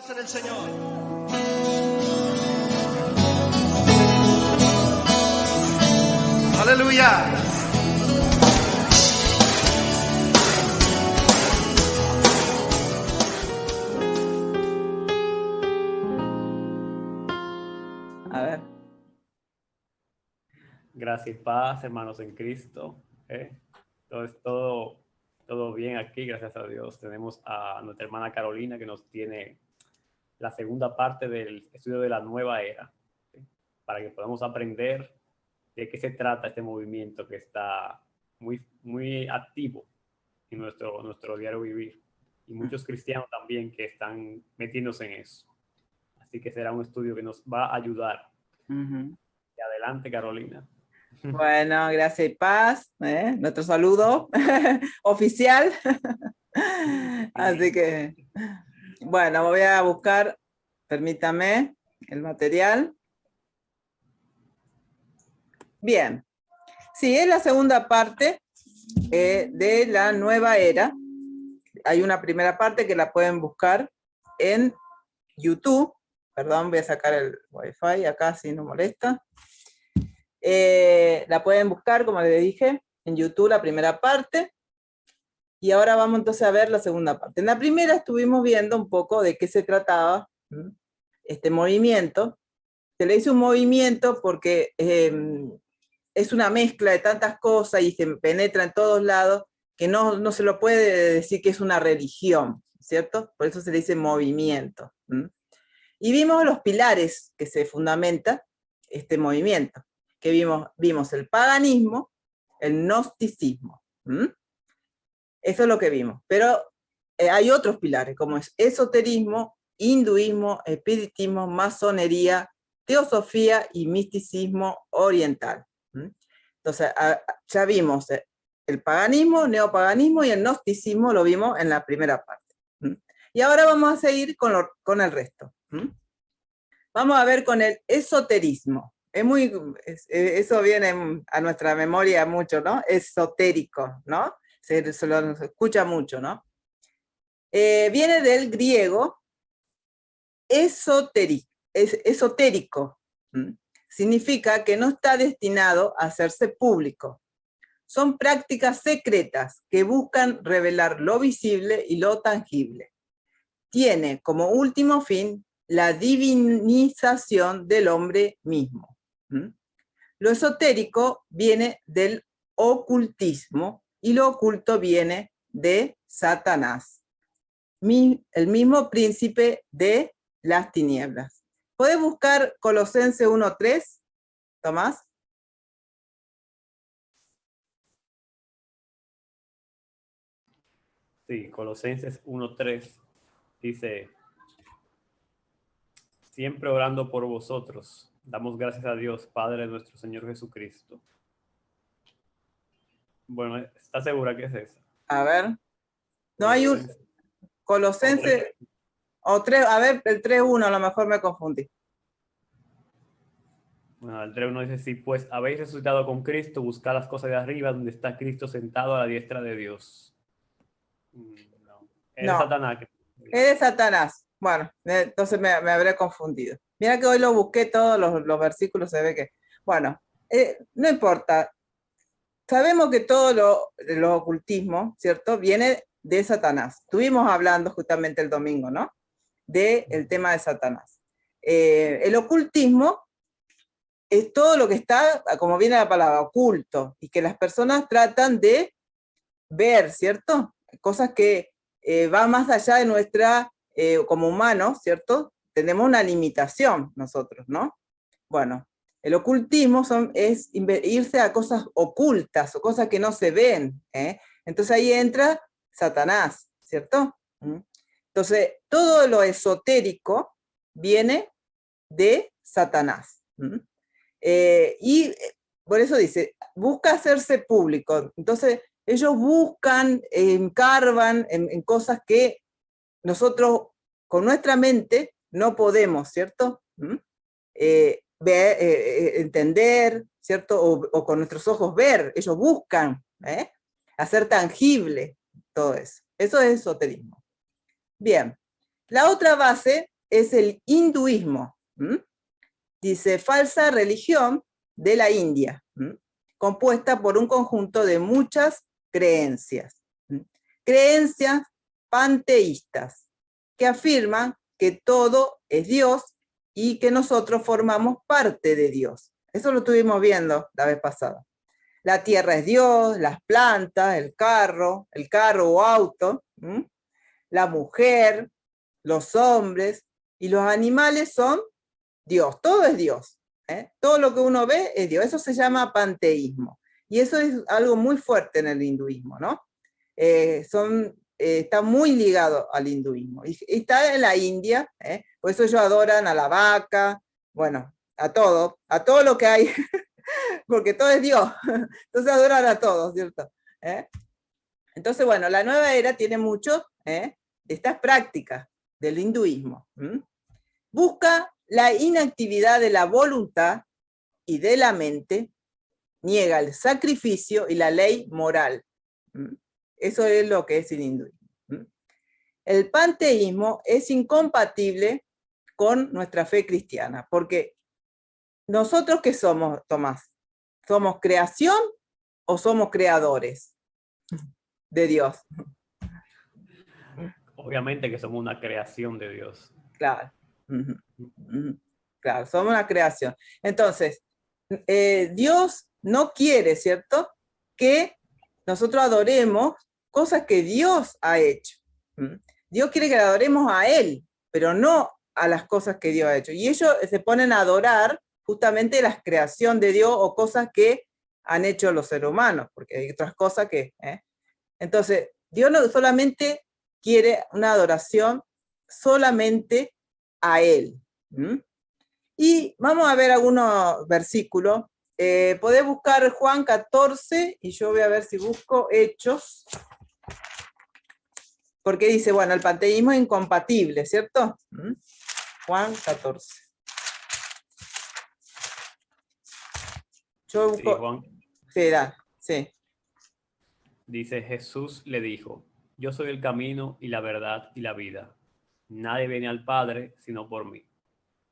hacer el Señor. Aleluya. A ver. Gracias y paz, hermanos en Cristo. Todo bien aquí, gracias a Dios. Tenemos a nuestra hermana Carolina que nos tiene la segunda parte del estudio de la nueva era, ¿sí? Para que podamos aprender de qué se trata este movimiento que está muy activo en nuestro diario vivir. Y muchos cristianos también que están metiéndose en eso. Así que será un estudio que nos va a ayudar. Uh-huh. Y adelante, Carolina. Bueno, gracias y paz. Nuestro saludo oficial. Así que, bueno, voy a buscar, permítame, el material. Bien. Sí, es la segunda parte de la nueva era. Hay una primera parte que la pueden buscar en YouTube. Perdón, voy a sacar el Wi-Fi acá si no molesta. La pueden buscar, como les dije, en YouTube la primera parte. Y ahora vamos entonces a ver la segunda parte. En la primera estuvimos viendo un poco de qué se trataba este movimiento. Se le dice un movimiento porque es una mezcla de tantas cosas y se penetra en todos lados que no se lo puede decir que es una religión, ¿cierto? Por eso se le dice movimiento. Y vimos los pilares que se fundamenta este movimiento, que vimos el paganismo, el gnosticismo. Eso es lo que vimos. Pero hay otros pilares, como es esoterismo, hinduismo, espiritismo, masonería, teosofía y misticismo oriental. Entonces, ya vimos el paganismo, neopaganismo y el gnosticismo lo vimos en la primera parte. Y ahora vamos a seguir con el resto. Vamos a ver con el esoterismo. Eso viene a nuestra memoria mucho, ¿no? Esotérico, ¿no? Se lo escucha mucho, ¿no? Viene del griego esotérico. Significa que no está destinado a hacerse público. Son prácticas secretas que buscan revelar lo visible y lo tangible. Tiene como último fin la divinización del hombre mismo. Lo esotérico viene del ocultismo y lo oculto viene de Satanás, el mismo príncipe de las tinieblas. ¿Puedes buscar Colosenses 1:3, Tomás? Sí, Colosenses 1:3 dice: siempre orando por vosotros, damos gracias a Dios, Padre de nuestro Señor Jesucristo. Bueno, ¿estás segura que es esa? A ver. No hay un Colosenses o 3, a ver, el 3:1, a lo mejor me confundí. Bueno, el 3:1 dice: sí, pues habéis resucitado con Cristo, buscad las cosas de arriba, donde está Cristo sentado a la diestra de Dios. No, es de Satanás. Es de Satanás. Bueno, entonces me habré confundido. Mira que hoy lo busqué todos los versículos, se ve que... Bueno, no importa. Sabemos que todo lo ocultismo, ¿cierto? Viene de Satanás. Estuvimos hablando justamente el domingo, ¿no? Del tema de Satanás. El ocultismo es todo lo que está, como viene la palabra, oculto, y que las personas tratan de ver, ¿cierto? Cosas que van más allá de nuestra, como humanos, ¿cierto? Tenemos una limitación nosotros, ¿no? Bueno, el ocultismo es irse a cosas ocultas o cosas que no se ven, ¿eh? Entonces ahí entra Satanás, ¿cierto? Entonces, todo lo esotérico viene de Satanás. Y por eso dice, busca hacerse público. Entonces, ellos buscan, encarvan en cosas que nosotros con nuestra mente no podemos, ¿cierto? Entender, ¿cierto? O con nuestros ojos ver. Ellos buscan hacer tangible todo eso. Eso es esoterismo. Bien. La otra base es el hinduismo. Dice, falsa religión de la India, compuesta por un conjunto de muchas creencias. Creencias panteístas, que afirman que todo es Dios y que nosotros formamos parte de Dios. Eso lo estuvimos viendo la vez pasada. La tierra es Dios, las plantas, el carro o auto, la mujer, los hombres y los animales son Dios, todo es Dios. Todo lo que uno ve es Dios. Eso se llama panteísmo. Y eso es algo muy fuerte en el hinduismo, ¿no? Está muy ligado al hinduismo. Y está en la India, por eso ellos adoran a la vaca, bueno, a todo lo que hay, porque todo es Dios. Entonces adoran a todos, ¿cierto? Entonces, bueno, la nueva era tiene mucho de estas prácticas del hinduismo. Busca la inactividad de la voluntad y de la mente, niega el sacrificio y la ley moral. Eso es lo que es el hinduismo. El panteísmo es incompatible con nuestra fe cristiana, porque nosotros, ¿qué somos, Tomás? ¿Somos creación o somos creadores de Dios? Obviamente que somos una creación de Dios. Claro. Claro, somos una creación. Entonces, Dios no quiere, ¿cierto?, que nosotros adoremos cosas que Dios ha hecho. Dios quiere que le adoremos a Él, pero no a las cosas que Dios ha hecho. Y ellos se ponen a adorar justamente la creación de Dios o cosas que han hecho los seres humanos, porque hay otras cosas que... Entonces, Dios no solamente quiere una adoración solamente a Él. Y vamos a ver algunos versículos. Podés buscar Juan 14 y yo voy a ver si busco Hechos. Porque dice, bueno, el panteísmo es incompatible, ¿cierto? Juan 14. Yo busco... Sí, Juan. Sí. Dice, Jesús le dijo, yo soy el camino y la verdad y la vida. Nadie viene al Padre sino por mí.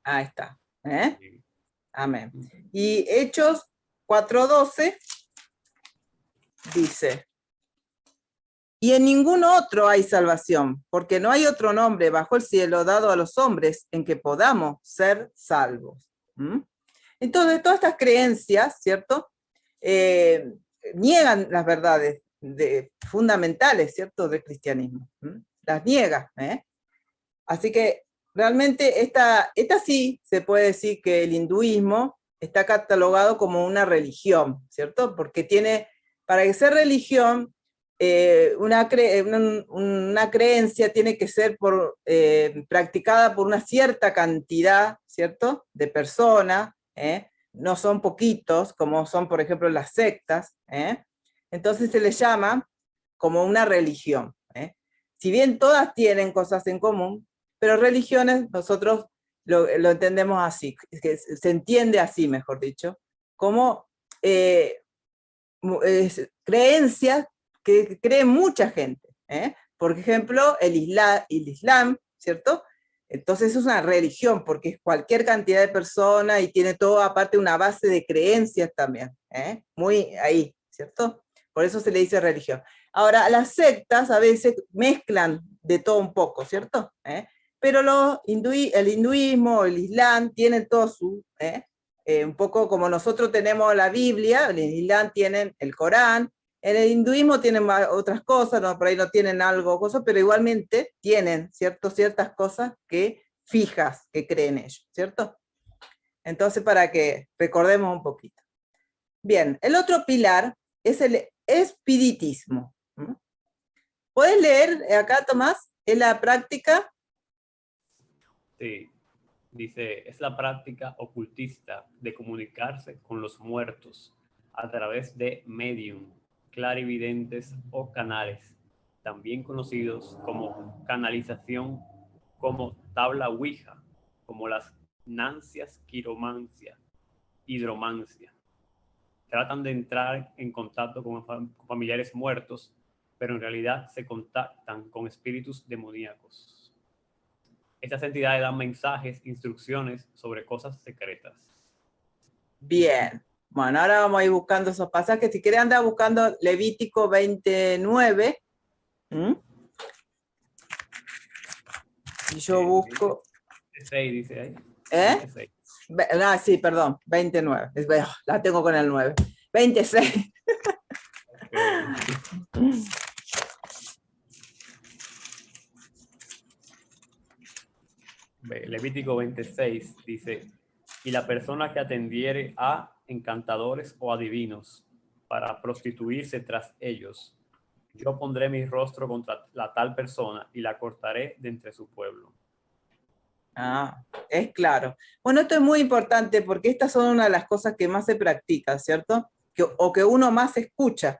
Ahí está. Sí. Amén. Y Hechos 4:12 dice, y en ningún otro hay salvación, porque no hay otro nombre bajo el cielo dado a los hombres en que podamos ser salvos. Entonces, todas estas creencias, ¿cierto?, niegan las verdades fundamentales, ¿cierto?, del cristianismo. Las niega. Así que realmente esta sí se puede decir que el hinduismo está catalogado como una religión, ¿cierto? Porque tiene, para que sea religión, una creencia tiene que ser practicada por una cierta cantidad, ¿cierto?, de personas, no son poquitos, como son, por ejemplo, las sectas, entonces se les llama como una religión. Si bien todas tienen cosas en común, pero religiones nosotros lo entendemos así, que se entiende así, mejor dicho, como creencias que cree mucha gente. Por ejemplo, el Islam, ¿cierto? Entonces es una religión, porque es cualquier cantidad de personas y tiene todo aparte una base de creencias también, muy ahí, ¿cierto? Por eso se le dice religión. Ahora, las sectas a veces mezclan de todo un poco, ¿cierto? Pero el hinduismo, el islam, tienen todo su... un poco como nosotros tenemos la Biblia, en el Islam tienen el Corán, en el hinduismo tienen otras cosas, no, por ahí no tienen algo, pero igualmente tienen ciertas cosas que fijas que creen ellos, ¿cierto? Entonces, para que recordemos un poquito. Bien, el otro pilar es el espiritismo. ¿Puedes leer acá, Tomás? ¿Es la práctica? Sí. Dice, es la práctica ocultista de comunicarse con los muertos a través de medium, clarividentes o canales, también conocidos como canalización, como tabla Ouija, como las nancias, quiromancia, hidromancia. Tratan de entrar en contacto con familiares muertos, pero en realidad se contactan con espíritus demoníacos. Estas entidades dan mensajes, instrucciones sobre cosas secretas. Bien. Bueno, ahora vamos a ir buscando esos pasajes. Si quieren andar buscando Levítico 29. Y yo busco... 26 dice ahí. ¿Eh? 26. Ah, sí, perdón, 29. La tengo con el 9. 26. Okay. Levítico 26 dice, y la persona que atendiere a encantadores o adivinos para prostituirse tras ellos, yo pondré mi rostro contra la tal persona y la cortaré de entre su pueblo. Ah, es claro. Bueno, esto es muy importante porque estas son una de las cosas que más se practica, ¿cierto? O que uno más escucha.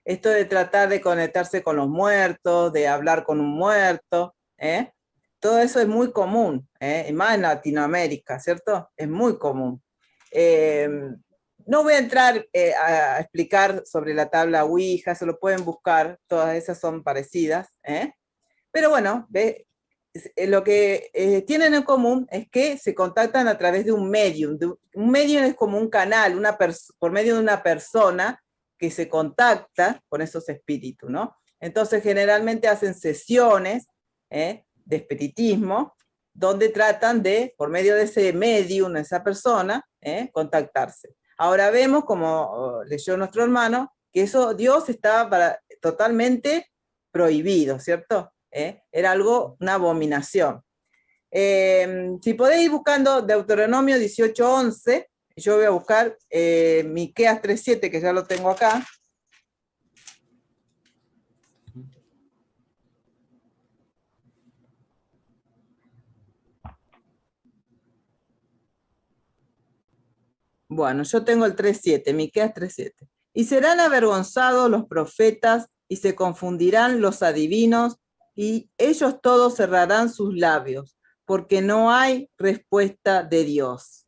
Esto de tratar de conectarse con los muertos, de hablar con un muerto, ¿eh? Todo eso es muy común, ¿eh? Y más en Latinoamérica, ¿cierto? Es muy común. No voy a entrar a explicar sobre la tabla Ouija, se lo pueden buscar, todas esas son parecidas, ¿eh? Pero bueno, lo que tienen en común es que se contactan a través de un medium. Un medium es como un canal, por medio de una persona que se contacta con esos espíritus, ¿no? Entonces generalmente hacen sesiones de espiritismo, donde tratan de, por medio de ese medium, esa persona, contactarse. Ahora vemos, como leyó nuestro hermano, que eso Dios estaba totalmente prohibido, ¿cierto? Era algo, una abominación. Si podéis ir buscando Deuteronomio 18:11, yo voy a buscar Miqueas 3:7, que ya lo tengo acá. Bueno, yo tengo el 3:7, Miqueas 3:7. Y serán avergonzados los profetas y se confundirán los adivinos y ellos todos cerrarán sus labios, porque no hay respuesta de Dios.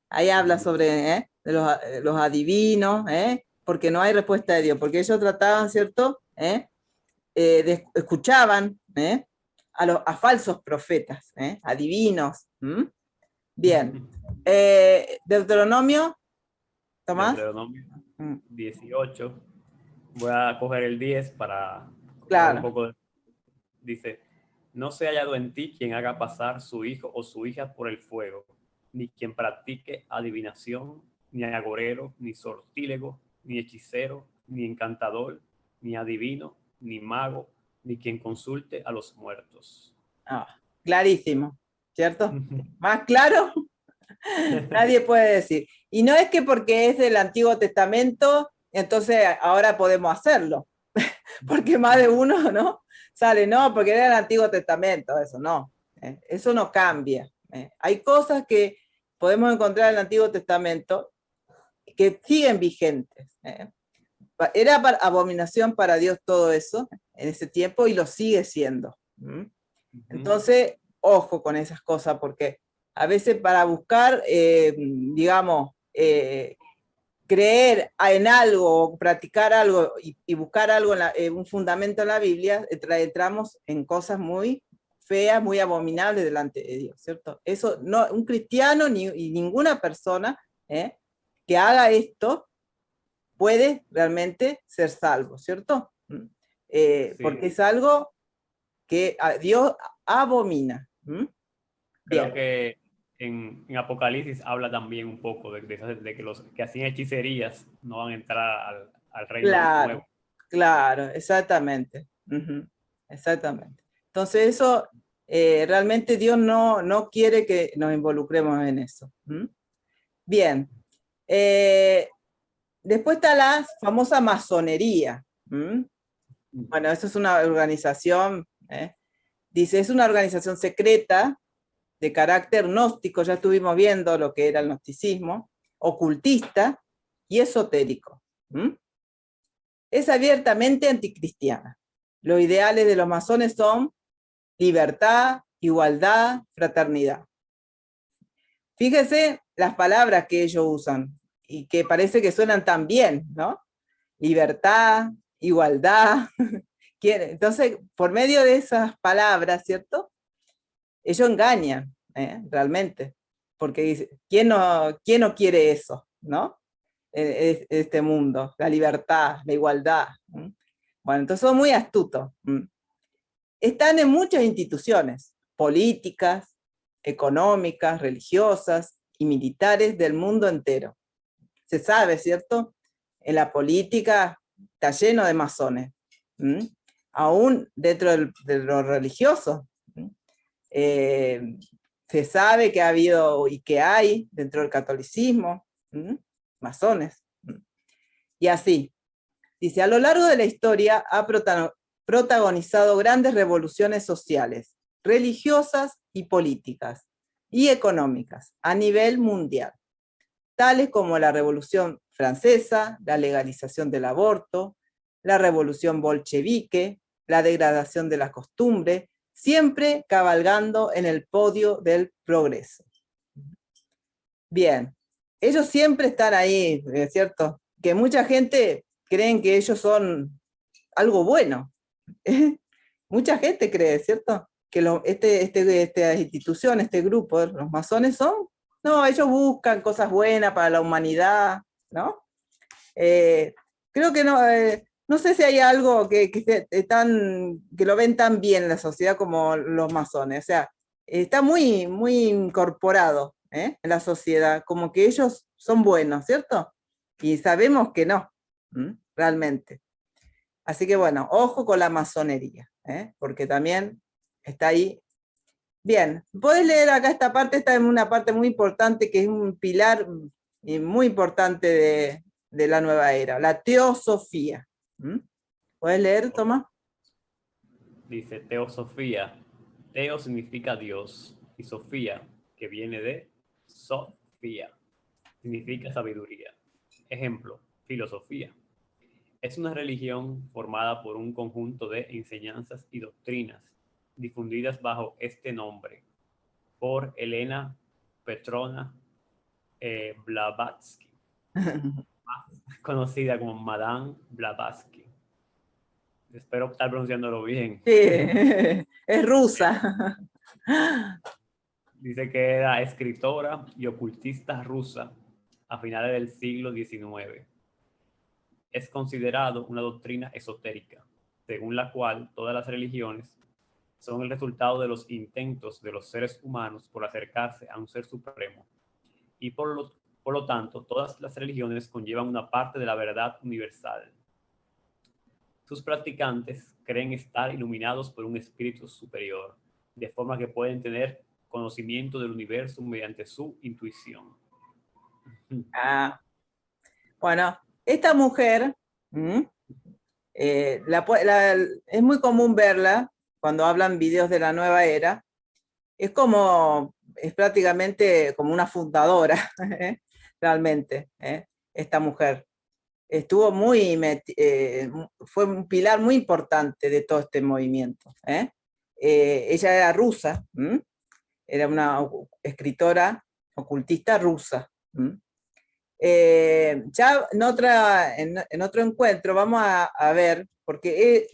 Ahí habla sobre de los adivinos, porque no hay respuesta de Dios, porque ellos trataban, ¿cierto? Escuchaban a falsos profetas, adivinos. Bien. Deuteronomio, Tomás. Deuteronomio 18. Voy a coger el 10 para Claro. un poco. Dice, no se ha hallado en ti quien haga pasar su hijo o su hija por el fuego, ni quien practique adivinación, ni agorero, ni sortílego, ni hechicero, ni encantador, ni adivino, ni mago, ni quien consulte a los muertos. Clarísimo, ¿cierto? Más claro, nadie puede decir. Y no es que porque es del Antiguo Testamento, entonces ahora podemos hacerlo, porque más de uno, ¿no? Sale, no, porque era el Antiguo Testamento, eso no cambia. Hay cosas que podemos encontrar en el Antiguo Testamento que siguen vigentes. Era abominación para Dios todo eso en ese tiempo y lo sigue siendo. Entonces, ojo con esas cosas, porque a veces para buscar, digamos, creer en algo, practicar algo y buscar algo, un fundamento en la Biblia, entramos en cosas muy feas, muy abominables delante de Dios, ¿cierto? Eso, no, un cristiano y ninguna persona que haga esto puede realmente ser salvo, ¿cierto? Sí. Porque es algo que Dios abomina. Creo que en Apocalipsis habla también un poco de que los que hacían hechicerías no van a entrar al reino nuevo. Claro, exactamente. Exactamente. Entonces eso, realmente Dios no quiere que nos involucremos en eso. Bien. Después está la famosa masonería. Bueno, eso es una organización, dice, es una organización secreta de carácter gnóstico, ya estuvimos viendo lo que era el gnosticismo, ocultista y esotérico. Es abiertamente anticristiana. Los ideales de los masones son libertad, igualdad, fraternidad. Fíjese las palabras que ellos usan y que parece que suenan tan bien, ¿no? Libertad, igualdad. Entonces, por medio de esas palabras, ¿cierto? Ellos engañan, realmente, porque dice, quién no quiere eso, ¿no? Este mundo, la libertad, la igualdad. Bueno, entonces son muy astutos. Están en muchas instituciones, políticas, económicas, religiosas y militares del mundo entero. Se sabe, ¿cierto? En la política está lleno de masones. Aún dentro de lo religioso. Se sabe que ha habido y que hay dentro del catolicismo masones. Y así, dice, a lo largo de la historia ha protagonizado grandes revoluciones sociales, religiosas y políticas, y económicas, a nivel mundial, tales como la Revolución Francesa, la legalización del aborto, la Revolución Bolchevique, la degradación de las costumbres, siempre cabalgando en el podio del progreso. Bien, ellos siempre están ahí, ¿cierto? Que mucha gente creen que ellos son algo bueno. Mucha gente cree, ¿cierto? Que esta institución, este grupo, los masones no, ellos buscan cosas buenas para la humanidad, ¿no? Creo que no sé si hay algo que lo ven tan bien en la sociedad como los masones, o sea, está muy, muy incorporado en la sociedad, como que ellos son buenos, ¿cierto? Y sabemos que no, realmente. Así que bueno, ojo con la masonería, porque también está ahí. Bien, podés leer acá esta parte, esta es una parte muy importante, que es un pilar muy importante de la nueva era, la teosofía. ¿Puedes leer, Tomás? Dice teosofía. Teo significa Dios y Sofía, que viene de Sofía, significa sabiduría. Ejemplo, filosofía. Es una religión formada por un conjunto de enseñanzas y doctrinas difundidas bajo este nombre por Elena Petrona Blavatsky, más conocida como Madame Blavatsky. Espero estar pronunciándolo bien. Sí, es rusa. Dice que era escritora y ocultista rusa a finales del siglo XIX. Es considerado una doctrina esotérica, según la cual todas las religiones son el resultado de los intentos de los seres humanos por acercarse a un ser supremo, y por lo tanto todas las religiones conllevan una parte de la verdad universal. Sus practicantes creen estar iluminados por un espíritu superior, de forma que pueden tener conocimiento del universo mediante su intuición. Ah, bueno, esta mujer, es muy común verla cuando hablan videos de la nueva era, es prácticamente como una fundadora, realmente, esta mujer. Fue un pilar muy importante de todo este movimiento. Ella era rusa, era una escritora ocultista rusa. Ya en otro encuentro vamos a ver, porque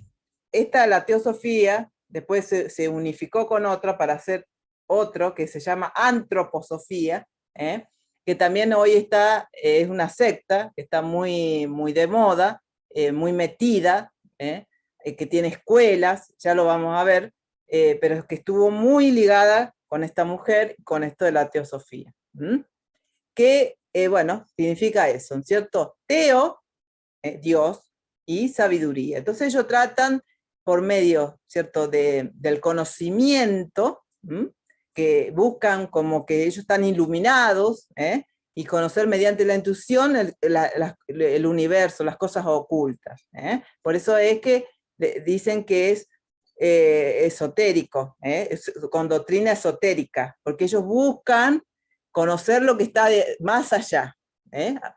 la teosofía después se unificó con otra para hacer otro que se llama antroposofía, que también hoy es una secta que está muy, muy de moda, muy metida, que tiene escuelas, ya lo vamos a ver, pero es que estuvo muy ligada con esta mujer, con esto de la teosofía. Que, bueno, significa eso, ¿cierto? Teo, Dios, y sabiduría. Entonces ellos tratan por medio, ¿cierto?, del conocimiento, que buscan como que ellos están iluminados, y conocer mediante la intuición el universo, las cosas ocultas. Por eso es que dicen que es esotérico, con doctrina esotérica, porque ellos buscan conocer lo que está más allá,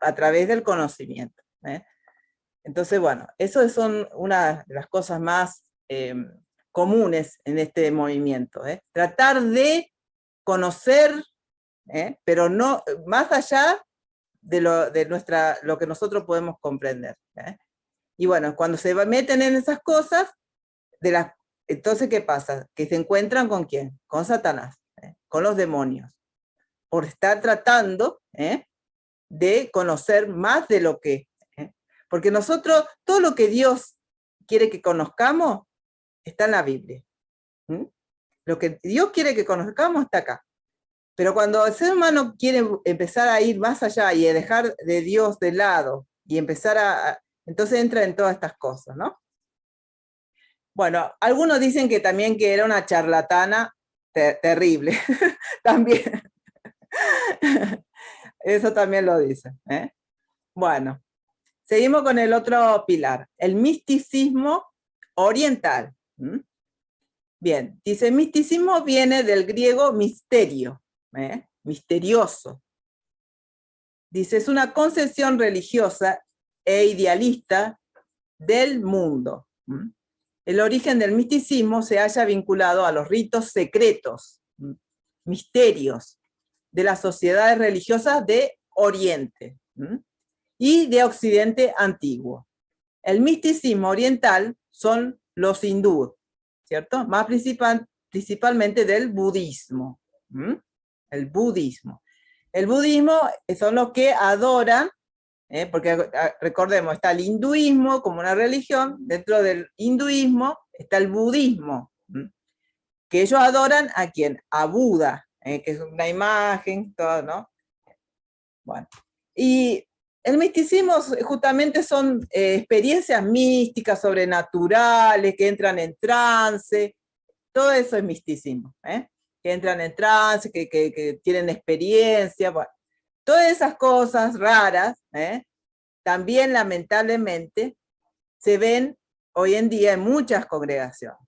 a través del conocimiento. Entonces, bueno, eso son una de las cosas más comunes en este movimiento. Tratar de conocer, pero no más allá de lo que nosotros podemos comprender. Y bueno, cuando se meten en esas cosas, Entonces, ¿qué pasa? Que se encuentran ¿con quién? Con Satanás, con los demonios, por estar tratando de conocer más de lo que... Porque nosotros, todo lo que Dios quiere que conozcamos, está en la Biblia. Lo que Dios quiere que conozcamos está acá. Pero cuando el ser humano quiere empezar a ir más allá y a dejar de Dios de lado y empezar entonces entra en todas estas cosas, ¿no? Bueno, algunos dicen que también que era una charlatana terrible. También. Eso también lo dicen. Bueno, seguimos con el otro pilar, el misticismo oriental. Bien, dice, misticismo viene del griego misterio, misterioso. Dice, es una concepción religiosa e idealista del mundo. El origen del misticismo se halla vinculado a los ritos secretos, misterios, de las sociedades religiosas de Oriente y de Occidente antiguo. El misticismo oriental son los hindúes, ¿cierto? Más principalmente del budismo. El budismo. El budismo son los que adoran, porque recordemos, está el hinduismo como una religión, dentro del hinduismo está el budismo, que ellos adoran ¿a quién? A Buda, que es una imagen, todo, ¿no? Bueno, y el misticismo justamente son experiencias místicas, sobrenaturales, que entran en trance, todo eso es misticismo, que entran en trance, que tienen experiencia, bueno, todas esas cosas raras, también lamentablemente se ven hoy en día en muchas congregaciones.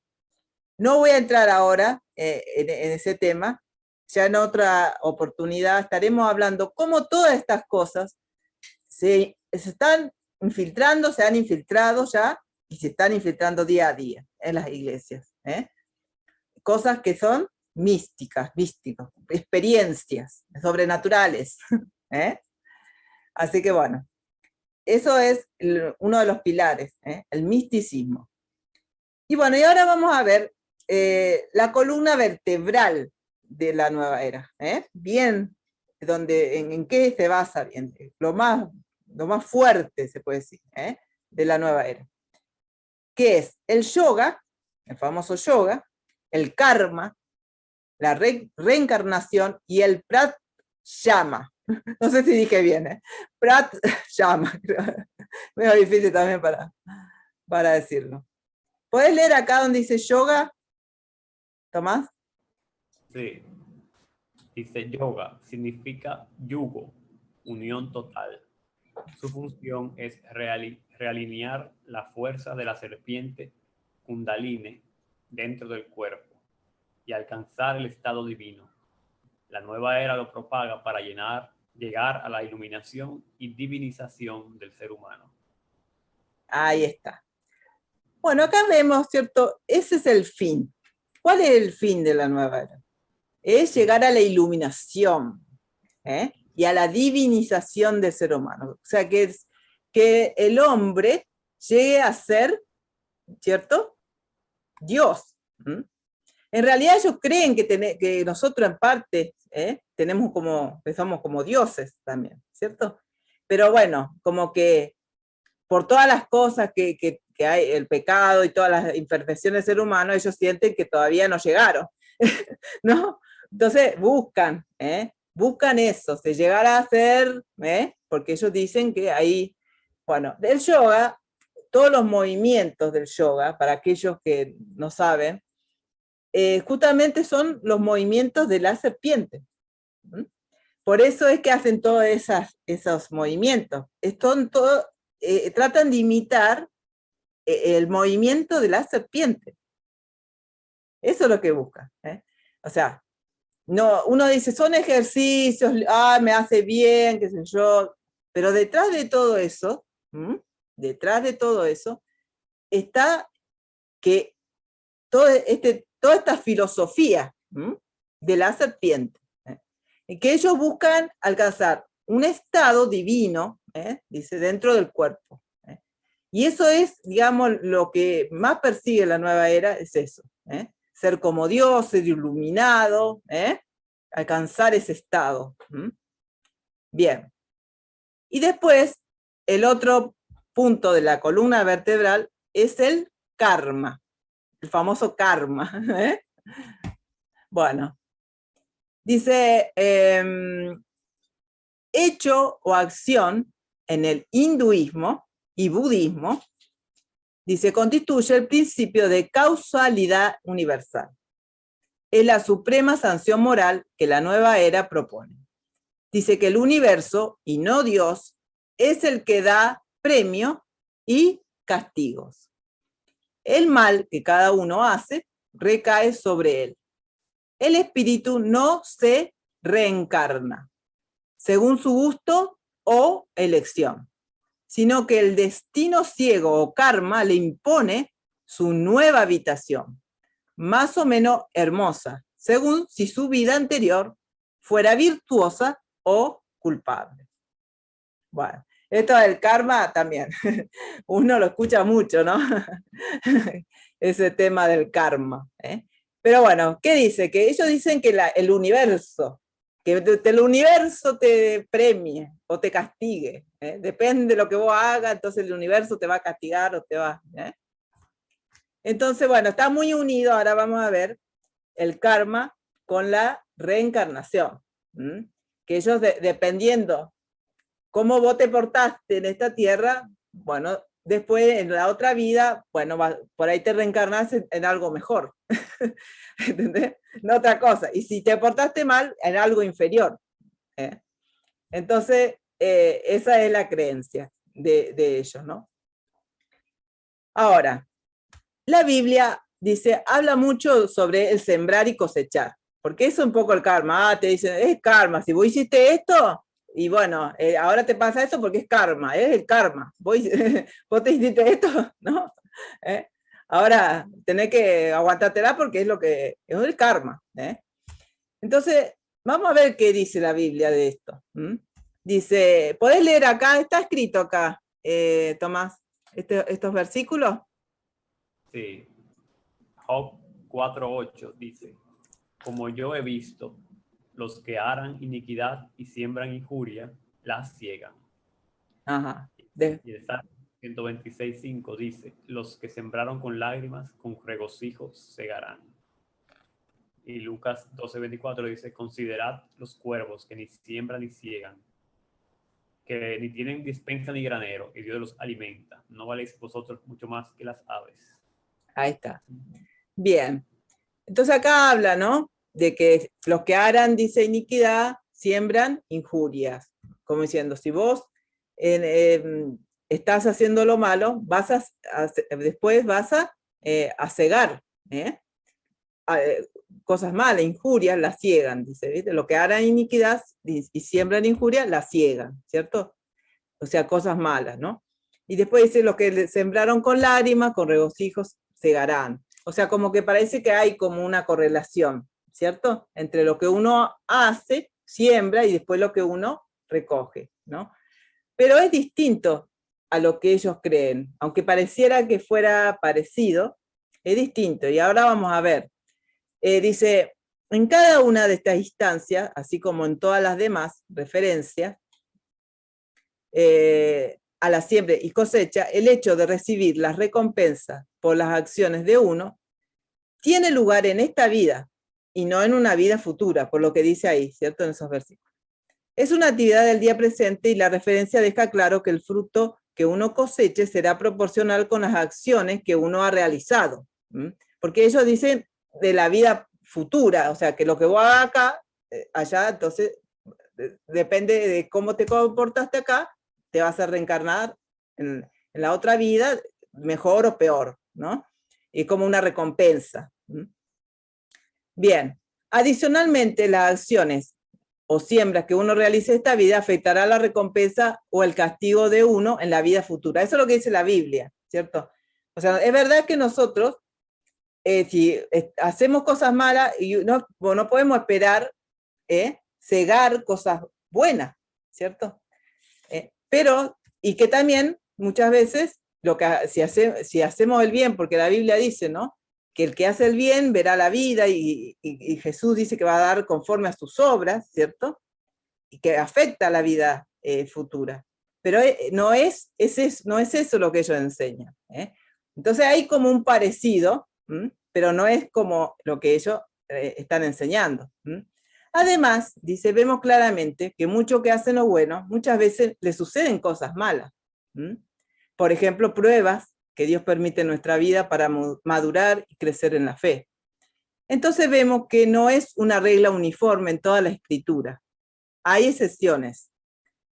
No voy a entrar ahora en ese tema, ya en otra oportunidad estaremos hablando cómo todas estas cosas se están infiltrando, se han infiltrado ya, y se están infiltrando día a día en las iglesias. Cosas que son místicas, experiencias sobrenaturales. Así que bueno, eso es uno de los pilares, el misticismo. Y bueno, y ahora vamos a ver la columna vertebral de la nueva era. Bien, en qué se basa bien, lo más fuerte, se puede decir, de la nueva era. Que es el yoga, el famoso yoga, el karma, la reencarnación y el pratyama. No sé si dije bien, pratyama. Medio difícil también para decirlo. ¿Puedes leer acá donde dice yoga, Tomás? Sí. Dice yoga, significa yugo, unión total. Su función es realinear la fuerza de la serpiente Kundalini dentro del cuerpo y alcanzar el estado divino. La nueva era lo propaga para llegar a la iluminación y divinización del ser humano. Ahí está. Bueno, acá vemos, ¿cierto? Ese es el fin. ¿Cuál es el fin de la nueva era? Es llegar a la iluminación y a la divinización del ser humano. O sea, que el hombre llegue a ser, ¿cierto? Dios. En realidad ellos creen que nosotros en parte somos como dioses también, ¿cierto? Pero bueno, como que por todas las cosas que hay, el pecado y todas las imperfecciones del ser humano, ellos sienten que todavía no llegaron, ¿no? Entonces buscan eso, de llegar a ser, porque ellos dicen que ahí, bueno, del yoga, todos los movimientos del yoga, para aquellos que no saben, justamente son los movimientos de la serpiente. Por eso es que hacen todos esos movimientos. Tratan de imitar el movimiento de la serpiente. Eso es lo que buscan. O sea, no, uno dice, son ejercicios, me hace bien, qué sé yo, pero detrás de todo eso, está que toda esta filosofía de la serpiente, que ellos buscan alcanzar un estado divino, dice, dentro del cuerpo. Y eso es, digamos, lo que más persigue la nueva era, es eso, ¿eh? Ser como Dios, ser iluminado, ¿eh? Alcanzar ese estado. Bien. Y después, el otro punto de la columna vertebral es el karma, el famoso karma. ¿Eh? Bueno, dice, hecho o acción en el hinduismo y budismo, dice, constituye el principio de causalidad universal. Es la suprema sanción moral que la nueva era propone. Dice que el universo, y no Dios, es el que da premio y castigos. El mal que cada uno hace recae sobre él. El espíritu no se reencarna, según su gusto o elección, sino que el destino ciego o karma le impone su nueva habitación, más o menos hermosa, según si su vida anterior fuera virtuosa o culpable. Bueno, esto del karma también, uno lo escucha mucho, ¿no? Ese tema del karma. ¿Eh? Pero bueno, ¿qué dice? Que ellos dicen que el universo, que el universo te premie o te castigue. ¿Eh? Depende de lo que vos hagas, entonces el universo te va a castigar o te va... ¿eh? Entonces, bueno, está muy unido, ahora vamos a ver, el karma con la reencarnación. Que ellos, dependiendo cómo vos te portaste en esta tierra, bueno, después en la otra vida, bueno, por ahí te reencarnas en algo mejor. ¿Entendés? No otra cosa. Y si te portaste mal, en algo inferior. ¿Eh? Entonces, esa es la creencia de ellos, ¿no? Ahora, la Biblia dice, habla mucho sobre el sembrar y cosechar, porque es un poco el karma. Ah, te dicen, es karma, si vos hiciste esto, y bueno, ahora te pasa esto porque es karma, es el karma. Vos te hiciste esto, ¿no? Ahora tenés que aguantártela porque es lo que es el karma. Entonces, vamos a ver qué dice la Biblia de esto. Dice, ¿podés leer acá? Está escrito acá, Tomás, estos versículos. Sí. Job 4:8 dice, como yo he visto, los que harán iniquidad y siembran injuria, las ciegan. Ajá. Y el Salmo 126:5 dice, los que sembraron con lágrimas, con regocijo segarán. Y Lucas 12:24 dice, considerad los cuervos que ni siembran ni ciegan, que ni tienen despensa ni granero, y Dios los alimenta. ¿No valéis vosotros mucho más que las aves? Ahí está. Bien. Entonces acá habla, ¿no? De que los que harán, dice, iniquidad, siembran injurias. Como diciendo, si vos estás haciendo lo malo, después vas a cegar, cosas malas, injurias, las ciegan, dice, ¿viste? Lo que harán iniquidad y siembran injurias, las ciegan, ¿cierto? O sea, cosas malas, ¿no? Y después dice, los que sembraron con lágrimas, con regocijos, segarán. O sea, como que parece que hay como una correlación, ¿cierto? Entre lo que uno hace, siembra, y después lo que uno recoge, ¿no? Pero es distinto a lo que ellos creen. Aunque pareciera que fuera parecido, es distinto. Y ahora vamos a ver. Dice, en cada una de estas instancias, así como en todas las demás referencias, a la siembra y cosecha, el hecho de recibir las recompensas por las acciones de uno tiene lugar en esta vida y no en una vida futura, por lo que dice ahí, ¿cierto? En esos versículos. Es una actividad del día presente y la referencia deja claro que el fruto que uno coseche será proporcional con las acciones que uno ha realizado. Porque ellos dicen de la vida futura, o sea, que lo que vos hagas acá, allá, entonces, depende de cómo te comportaste acá, te vas a reencarnar en la otra vida, mejor o peor, ¿no? Y como una recompensa. Bien, adicionalmente las acciones o siembras que uno realice esta vida afectará la recompensa o el castigo de uno en la vida futura. Eso es lo que dice la Biblia, ¿cierto? O sea, es verdad que nosotros, si hacemos cosas malas, y no podemos esperar cegar cosas buenas, ¿cierto? Pero, y que también muchas veces si hacemos el bien, porque la Biblia dice, ¿no?, que el que hace el bien verá la vida, y Jesús dice que va a dar conforme a sus obras, ¿cierto? Y que afecta a la vida futura. Pero no es eso lo que ellos enseñan, ¿eh? Entonces hay como un parecido, pero no es como lo que ellos están enseñando. Además, dice, vemos claramente que muchos que hacen lo bueno, muchas veces les suceden cosas malas. Por ejemplo, pruebas que Dios permite en nuestra vida para madurar y crecer en la fe. Entonces vemos que no es una regla uniforme en toda la Escritura. Hay excepciones.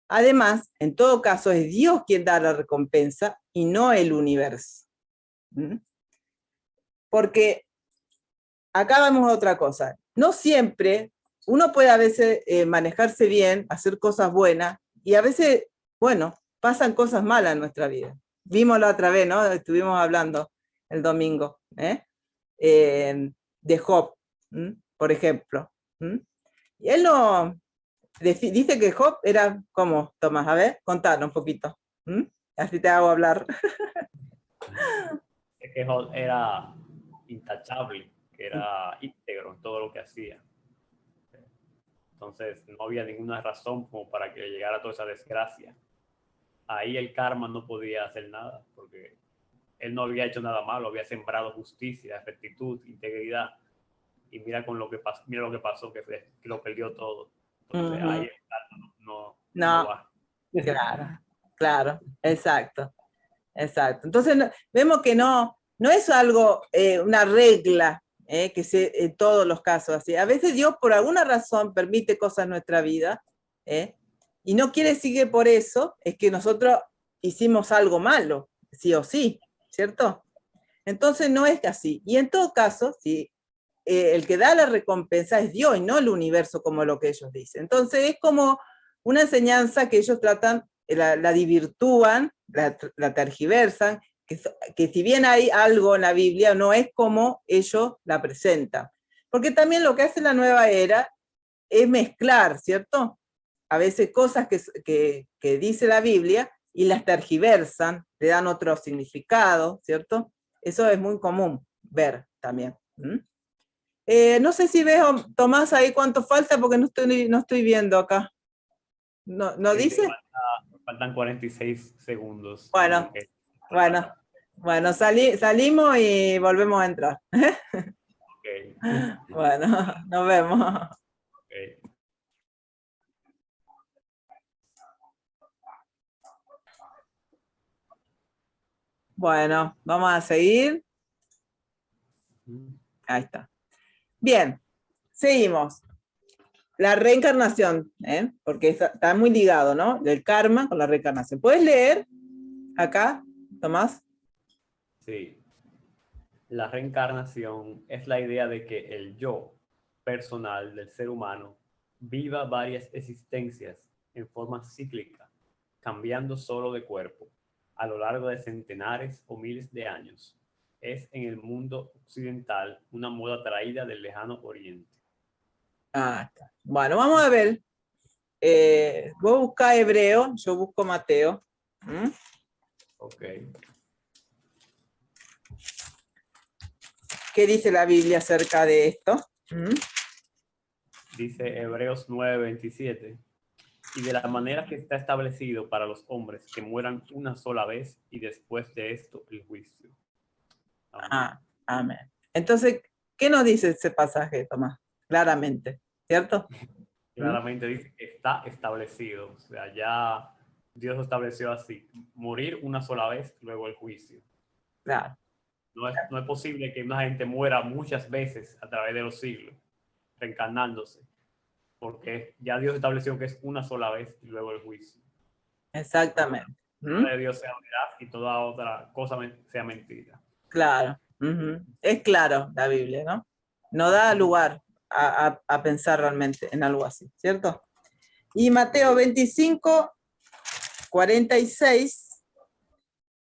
Además, en todo caso, es Dios quien da la recompensa y no el universo. Porque acá vamos a otra cosa. No siempre, uno puede a veces manejarse bien, hacer cosas buenas, y a veces, bueno, pasan cosas malas en nuestra vida. Vimos la otra vez, ¿no? Estuvimos hablando el domingo, de Job, por ejemplo. Y él no... Dice que Job era como, Tomás, a ver, contanos un poquito. Así te hago hablar. Es que Job era intachable, que era íntegro en todo lo que hacía. Entonces no había ninguna razón como para que le llegara toda esa desgracia. Ahí el karma no podía hacer nada, porque él no había hecho nada malo, había sembrado justicia, rectitud, integridad. Y mira con lo que pasó, mira lo que pasó, que lo perdió todo. Entonces ahí el karma no va. Claro, exacto. Entonces vemos que no es algo, una regla, que se en todos los casos así. A veces Dios por alguna razón permite cosas en nuestra vida, y no quiere decir que por eso es que nosotros hicimos algo malo, sí o sí, ¿cierto? Entonces no es así. Y en todo caso, si el que da la recompensa es Dios y no el universo, como lo que ellos dicen. Entonces es como una enseñanza que ellos tratan, la divirtúan, la tergiversan, que si bien hay algo en la Biblia, no es como ellos la presentan. Porque también lo que hace la nueva era es mezclar, ¿cierto? A veces cosas que dice la Biblia y las tergiversan, le dan otro significado, ¿cierto? Eso es muy común ver también. No sé si ves, Tomás, ahí cuánto falta, porque no estoy viendo acá. ¿No dice? Faltan 46 segundos. Bueno, salimos y volvemos a entrar. Okay. Bueno, nos vemos. Okay. Bueno, vamos a seguir. Ahí está. Bien, seguimos. La reencarnación, porque está muy ligado, ¿no? El karma con la reencarnación. ¿Puedes leer acá, Tomás? Sí. La reencarnación es la idea de que el yo personal del ser humano viva varias existencias en forma cíclica, cambiando solo de cuerpo a lo largo de centenares o miles de años. Es en el mundo occidental una moda traída del lejano oriente. Ah, está. Bueno, vamos a ver. Vos buscás Hebreo, yo busco Mateo. Ok. ¿Qué dice la Biblia acerca de esto? Dice Hebreos 9:27. Y de la manera que está establecido para los hombres que mueran una sola vez y después de esto el juicio. Amén. Amén. Entonces, ¿qué nos dice ese pasaje, Tomás? Claramente, ¿cierto? Claramente dice que está establecido, o sea, ya Dios lo estableció así, morir una sola vez, luego el juicio. Claro. No es posible que una gente muera muchas veces a través de los siglos, reencarnándose, porque ya Dios estableció que es una sola vez y luego el juicio. Exactamente. De Dios sea verdad y toda otra cosa sea mentira. Claro. Es claro la Biblia, ¿no? No da lugar a pensar realmente en algo así, ¿cierto? Y Mateo 25, 46,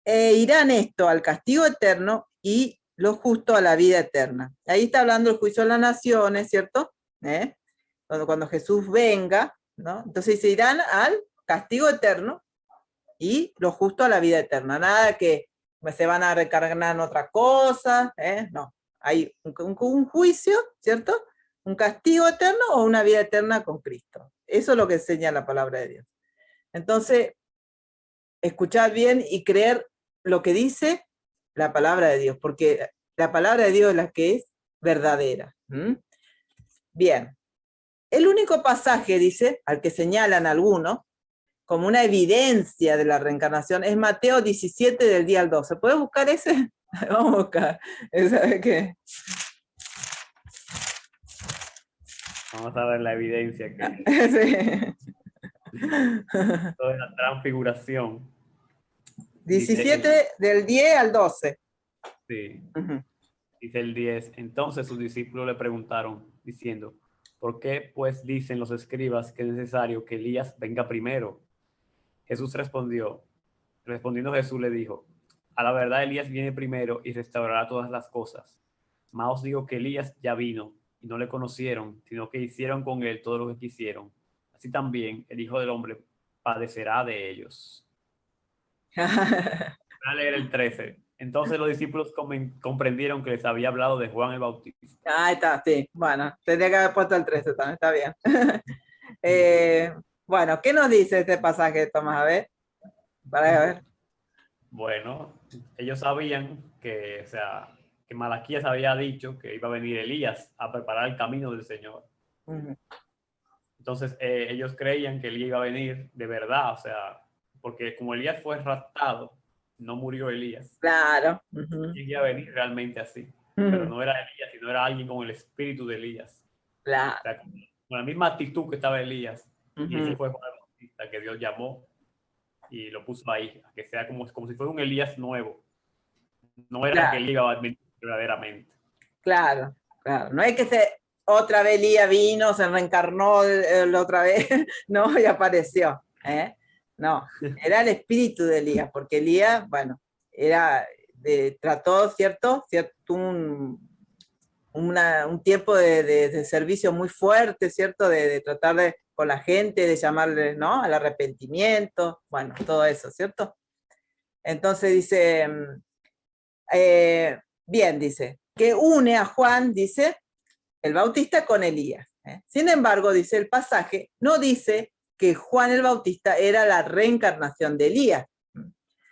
irán esto al castigo eterno y los justos a la vida eterna. Ahí está hablando el juicio de las naciones, ¿cierto? Cuando Jesús venga, ¿no? Entonces se irán al castigo eterno y lo justo a la vida eterna. Nada que se van a recargar en otra cosa, no. Hay un juicio, ¿cierto? Un castigo eterno o una vida eterna con Cristo. Eso es lo que enseña la palabra de Dios. Entonces, escuchar bien y creer lo que dice la palabra de Dios, porque la palabra de Dios es la que es verdadera. Bien. El único pasaje, dice, al que señalan algunos, como una evidencia de la reencarnación, es Mateo 17 del día al 12. ¿Puedes buscar ese? Vamos a buscar. ¿Sabe qué? Vamos a ver la evidencia que Sí. toda la transfiguración. 17 Dice, del 10 al 12. sí, Uh-huh. dice el 10. Entonces sus discípulos le preguntaron, diciendo, ¿por qué pues dicen los escribas que es necesario que Elías venga primero? Jesús respondiendo Jesús le dijo, a la verdad Elías viene primero y restaurará todas las cosas. Mas os digo que Elías ya vino y no le conocieron, sino que hicieron con él todo lo que quisieron. Así también el Hijo del Hombre padecerá de ellos. Voy a leer el 13. Entonces los discípulos comprendieron que les había hablado de Juan el Bautista. Ahí está, sí. Bueno, tendría que haber puesto el 13 también, está bien. Bueno, ¿qué nos dice este pasaje, Tomás? A ver. Para ver. Bueno, ellos sabían que, o sea, que Malaquías había dicho que iba a venir Elías a preparar el camino del Señor. Uh-huh. Entonces ellos creían que Elías iba a venir de verdad, o sea, porque como Elías fue raptado, no murió Elías. Claro. Uh-huh. Y iba a venir realmente así, pero no era Elías, sino era alguien con el espíritu de Elías. Claro. O sea, con la misma actitud que estaba Elías. Uh-huh. Y ese fue Juan el Bautista que Dios llamó y lo puso ahí, que sea como si fuera un Elías nuevo. No era que él iba a venir verdaderamente. Claro, claro. No es que otra vez Elías vino, se reencarnó la otra vez, no, y apareció. No, era el espíritu de Elías, porque Elías, bueno, trató, ¿cierto? Un tiempo de servicio muy fuerte, ¿cierto? De tratar con la gente, de llamarle, ¿no? Al arrepentimiento, bueno, todo eso, ¿cierto? Entonces dice, bien, dice, que une a Juan, dice, el Bautista con Elías. Sin embargo, dice el pasaje, no dice que Juan el Bautista era la reencarnación de Elías,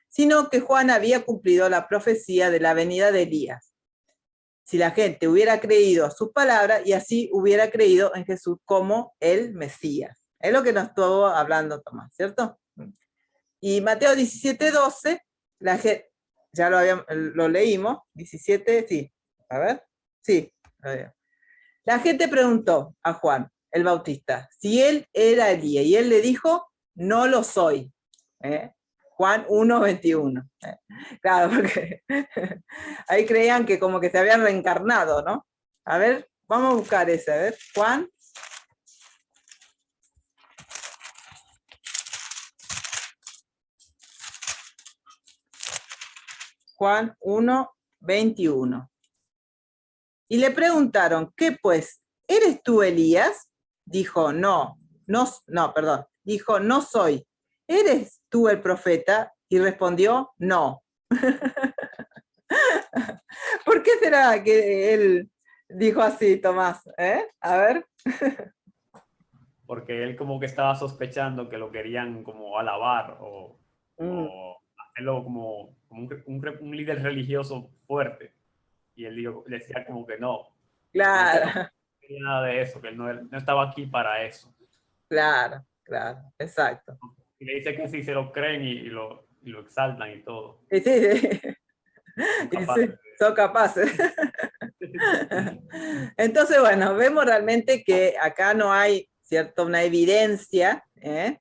sino que Juan había cumplido la profecía de la venida de Elías. Si la gente hubiera creído a sus palabras y así hubiera creído en Jesús como el Mesías. Es lo que nos estuvo hablando Tomás, ¿cierto? Y Mateo 17:12, la gente, ya lo leímos, 17, sí, a ver, sí, la gente preguntó a Juan el Bautista si él era Elías, y él le dijo, no lo soy. Juan 1:21. Claro, porque ahí creían que como que se habían reencarnado, ¿no? A ver, vamos a buscar ese, a ver, Juan 1:21. Y le preguntaron, ¿qué pues? ¿Eres tú Elías? Dijo, no, perdón. Dijo, no soy. ¿Eres tú el profeta? Y respondió, no. ¿Por qué será que él dijo así, Tomás? A ver. Porque él como que estaba sospechando que lo querían como alabar o hacerlo como un líder religioso fuerte. Y él decía como que no. Claro. No quería nada de eso, que él no estaba aquí para eso. Claro, exacto. Y le dice que sí se lo creen y lo exaltan y todo. Sí. Son capaces. Entonces, bueno, vemos realmente que acá no hay, ¿cierto?, una evidencia de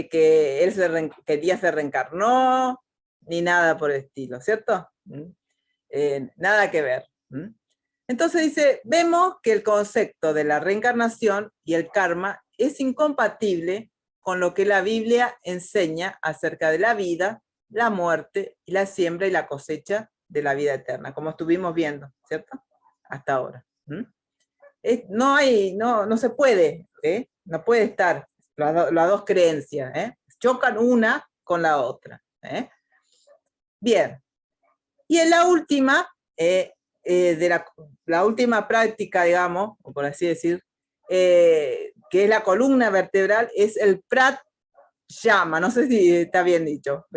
que que Elías se reencarnó, ni nada por el estilo, ¿cierto? Nada que ver. Entonces dice, vemos que el concepto de la reencarnación y el karma es incompatible con lo que la Biblia enseña acerca de la vida, la muerte y la siembra y la cosecha de la vida eterna, como estuvimos viendo, ¿cierto? Hasta ahora. No se puede, no puede estar las dos creencias, chocan una con la otra. Bien, y en la última, la última práctica, digamos, o por así decir, que es la columna vertebral, es el Pranayama, no sé si está bien dicho,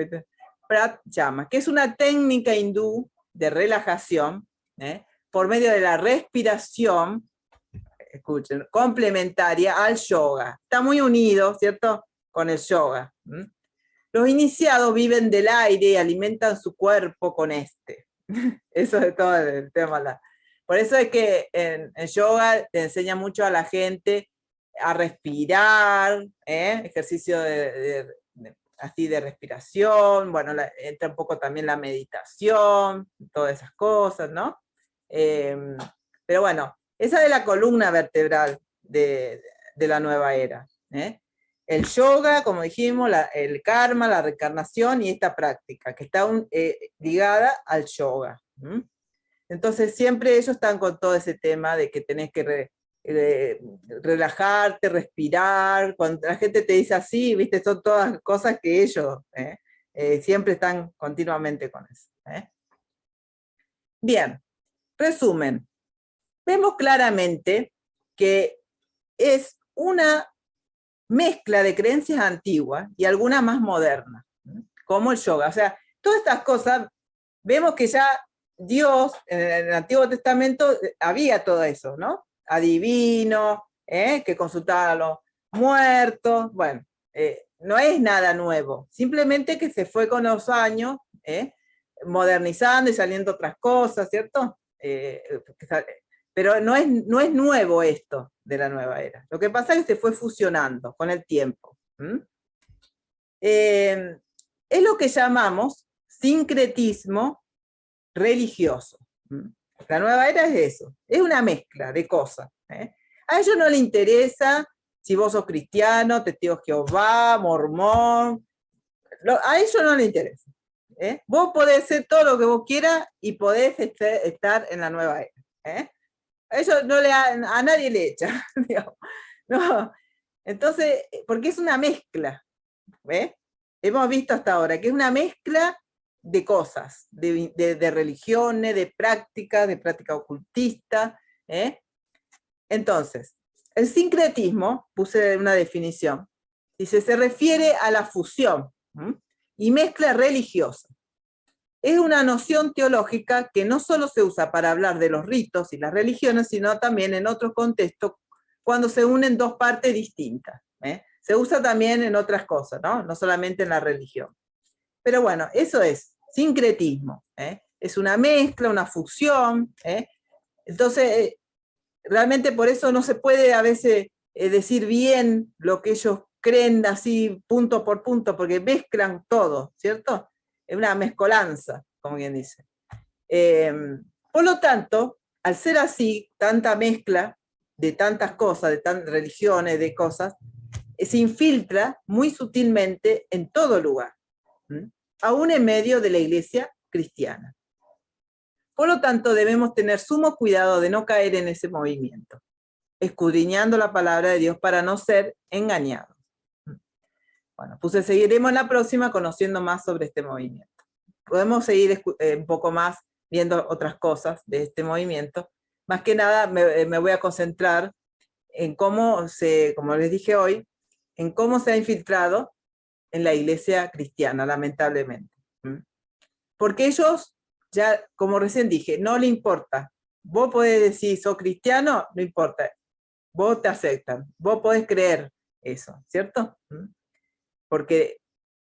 Pranayama, que es una técnica hindú de relajación, por medio de la respiración, escuchen, complementaria al yoga. Está muy unido, ¿cierto?, con el yoga. Los iniciados viven del aire y alimentan su cuerpo con este. Eso es todo el tema. Por eso es que en yoga te enseña mucho a la gente a respirar, ejercicio así de respiración, bueno, entra un poco también la meditación, todas esas cosas, ¿no? Pero bueno, esa de la columna vertebral de la nueva era. El yoga, como dijimos, el karma, la reencarnación y esta práctica, que está ligada al yoga. Entonces siempre ellos están con todo ese tema de que tenés que relajarte, respirar. Cuando la gente te dice así, viste, son todas cosas que ellos siempre están continuamente con eso. Bien, resumen. Vemos claramente que es una mezcla de creencias antiguas y algunas más modernas, como el yoga. O sea, todas estas cosas, vemos que ya Dios, en el Antiguo Testamento, había todo eso, ¿no? Adivinos, que consultaban a los muertos, bueno, no es nada nuevo, simplemente que se fue con los años, modernizando y saliendo otras cosas, ¿cierto? Pero no es nuevo esto de la nueva era. Lo que pasa es que se fue fusionando con el tiempo. Es lo que llamamos sincretismo religioso. La nueva era es eso, es una mezcla de cosas. A ellos no les interesa si vos sos cristiano, testigo de Jehová, mormón, a ellos no les interesa. Vos podés hacer todo lo que vos quieras y podés estar en la nueva era. Eso a nadie le echa, digamos. No. Entonces, porque es una mezcla, hemos visto hasta ahora que es una mezcla de cosas, de religiones, de práctica ocultista. Entonces, el sincretismo, puse una definición, dice, se refiere a la fusión y mezcla religiosa. Es una noción teológica que no solo se usa para hablar de los ritos y las religiones, sino también en otros contextos, cuando se unen dos partes distintas. Se usa también en otras cosas, ¿no? No solamente en la religión. Pero bueno, eso es sincretismo. Es una mezcla, una fusión. Entonces, realmente por eso no se puede a veces decir bien lo que ellos creen así punto por punto, porque mezclan todo, ¿cierto? Es una mezcolanza, como quien dice. Por lo tanto, al ser así, tanta mezcla de tantas cosas, de tantas religiones, de cosas, se infiltra muy sutilmente en todo lugar, aún en medio de la iglesia cristiana. Por lo tanto, debemos tener sumo cuidado de no caer en ese movimiento, escudriñando la palabra de Dios para no ser engañados. Bueno, pues seguiremos en la próxima conociendo más sobre este movimiento. Podemos seguir un poco más viendo otras cosas de este movimiento. Más que nada me voy a concentrar en cómo como les dije hoy, en cómo se ha infiltrado en la iglesia cristiana, lamentablemente. Porque ellos, ya como recién dije, no le importa. Vos podés decir, sos cristiano, no importa. Vos te aceptan, vos podés creer eso, ¿cierto? Porque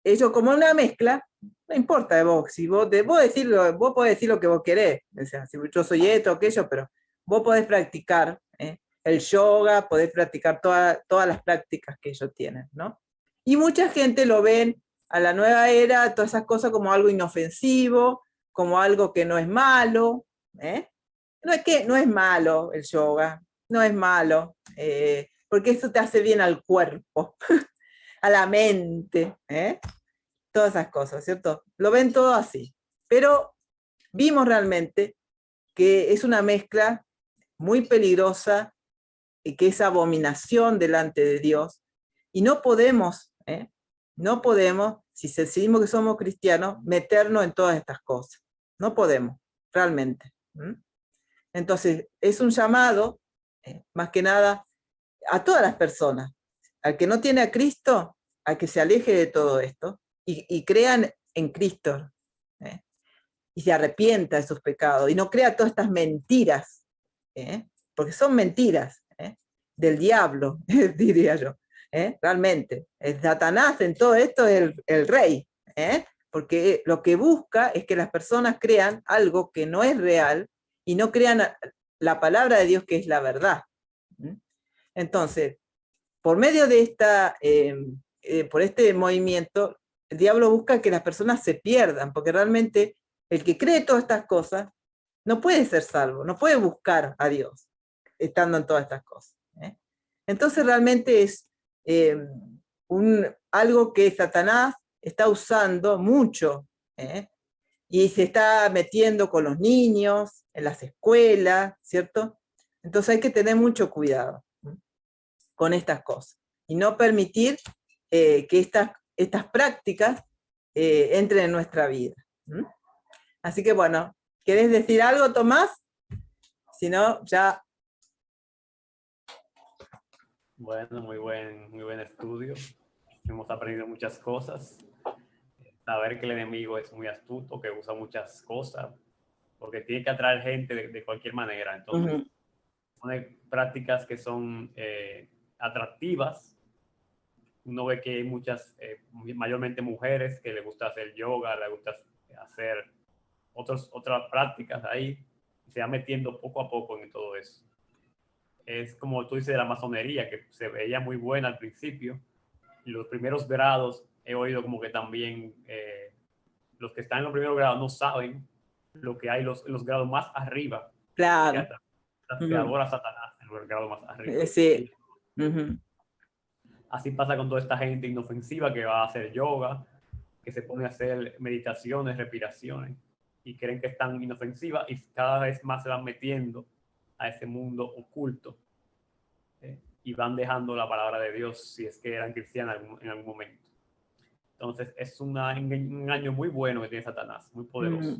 ellos como una mezcla, no importa de vos, si vos podés decir lo que vos querés, o sea, si yo soy esto o aquello, pero vos podés practicar el yoga, podés practicar todas las prácticas que ellos tienen, ¿no? Y mucha gente lo ven a la nueva era, todas esas cosas como algo inofensivo, como algo que no es malo. No es malo el yoga, no es malo, porque eso te hace bien al cuerpo, a la mente, todas esas cosas, ¿cierto? Lo ven todo así. Pero vimos realmente que es una mezcla muy peligrosa y que es abominación delante de Dios, y no podemos No podemos, si decimos que somos cristianos, meternos en todas estas cosas. No podemos, realmente. Entonces, es un llamado, más que nada, a todas las personas. Al que no tiene a Cristo, a que se aleje de todo esto y crean en Cristo. Y se arrepienta de sus pecados y no crea todas estas mentiras, porque son mentiras del diablo, diría yo. Realmente, el Satanás en todo esto es el rey, porque lo que busca es que las personas crean algo que no es real y no crean la palabra de Dios, que es la verdad. Entonces, por medio de por este movimiento, el diablo busca que las personas se pierdan, porque realmente el que cree todas estas cosas no puede ser salvo, no puede buscar a Dios estando en todas estas cosas. Entonces realmente es algo que Satanás está usando mucho, y se está metiendo con los niños, en las escuelas, ¿cierto? Entonces hay que tener mucho cuidado con estas cosas y no permitir que estas prácticas entren en nuestra vida. Así que bueno, ¿querés decir algo, Tomás? Si no, ya. Bueno, muy buen estudio. Hemos aprendido muchas cosas. Saber que el enemigo es muy astuto, que usa muchas cosas, porque tiene que atraer gente de cualquier manera. Entonces, pone prácticas que son atractivas. Uno ve que hay muchas, mayormente mujeres, que les gusta hacer yoga, les gusta hacer otras prácticas ahí, y se va metiendo poco a poco en todo eso. Es como tú dices de la masonería, que se veía muy buena al principio, y los primeros grados he oído como que también los que están en los primeros grados no saben lo que hay los grados más arriba. Claro. Que adora a Satanás en los grados más arriba. Sí. Así pasa con toda esta gente inofensiva que va a hacer yoga, que se pone a hacer meditaciones, respiraciones, y creen que están inofensivas y cada vez más se van metiendo a ese mundo oculto, y van dejando la palabra de Dios si es que eran cristianos en algún momento. Entonces es un engaño muy bueno que tiene Satanás, muy poderoso,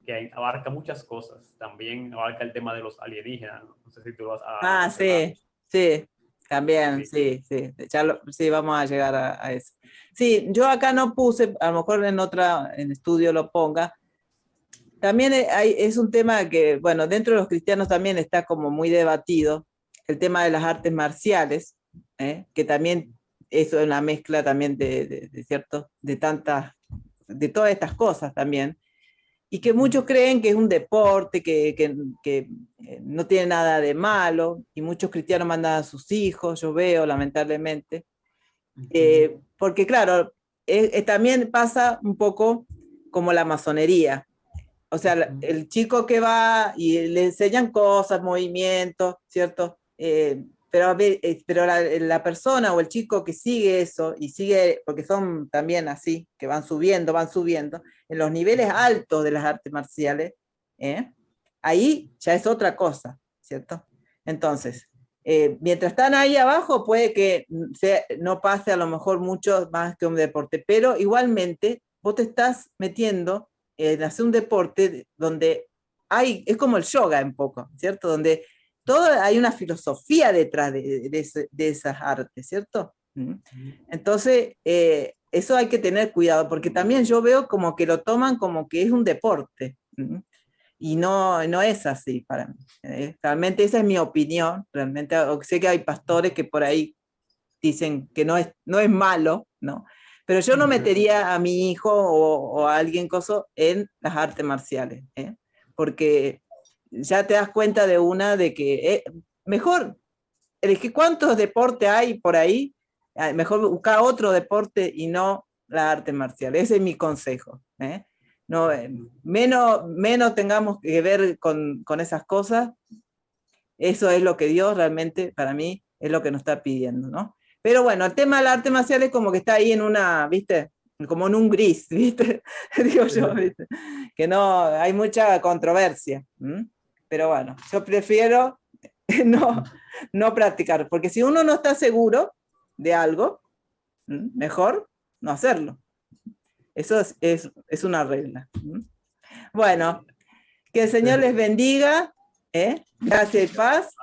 que abarca muchas cosas. También abarca el tema de los alienígenas. No sé si tú vas a sí, también, sí. Sí, vamos a llegar a eso. Sí, yo acá no puse, a lo mejor en estudio lo ponga. También es un tema que, bueno, dentro de los cristianos también está como muy debatido, el tema de las artes marciales, que también eso es una mezcla también ¿cierto? De todas estas cosas también, y que muchos creen que es un deporte, que no tiene nada de malo, y muchos cristianos mandan a sus hijos, yo veo lamentablemente, porque claro, también pasa un poco como la masonería. O sea, el chico que va y le enseñan cosas, movimientos, ¿cierto? Pero la persona o el chico que sigue eso, y sigue, porque son también así, que van subiendo, en los niveles altos de las artes marciales, ahí ya es otra cosa, ¿cierto? Entonces, mientras están ahí abajo, puede que no pase a lo mejor mucho más que un deporte, pero igualmente vos te estás metiendo en hacer un deporte donde es como el yoga un poco, ¿cierto? Donde hay una filosofía detrás de esas artes, ¿cierto? Entonces, eso hay que tener cuidado, porque también yo veo como que lo toman como que es un deporte, y no es así para mí. Realmente esa es mi opinión, realmente sé que hay pastores que por ahí dicen que no es malo, ¿no? Pero yo no metería a mi hijo o a alguien en las artes marciales, porque ya te das cuenta de que mejor elegir cuántos deportes hay por ahí, mejor buscar otro deporte y no la arte marcial. Ese es mi consejo. No, menos tengamos que ver con esas cosas. Eso es lo que Dios realmente, para mí, es lo que nos está pidiendo, ¿no? Pero bueno, el tema del arte marcial es como que está ahí ¿viste? Como en un gris, ¿viste? Digo yo, ¿viste? Que no, hay mucha controversia. Pero bueno, yo prefiero no practicar, porque si uno no está seguro de algo, mejor no hacerlo. Eso es una regla. Bueno, que el Señor les bendiga. Gracias y paz.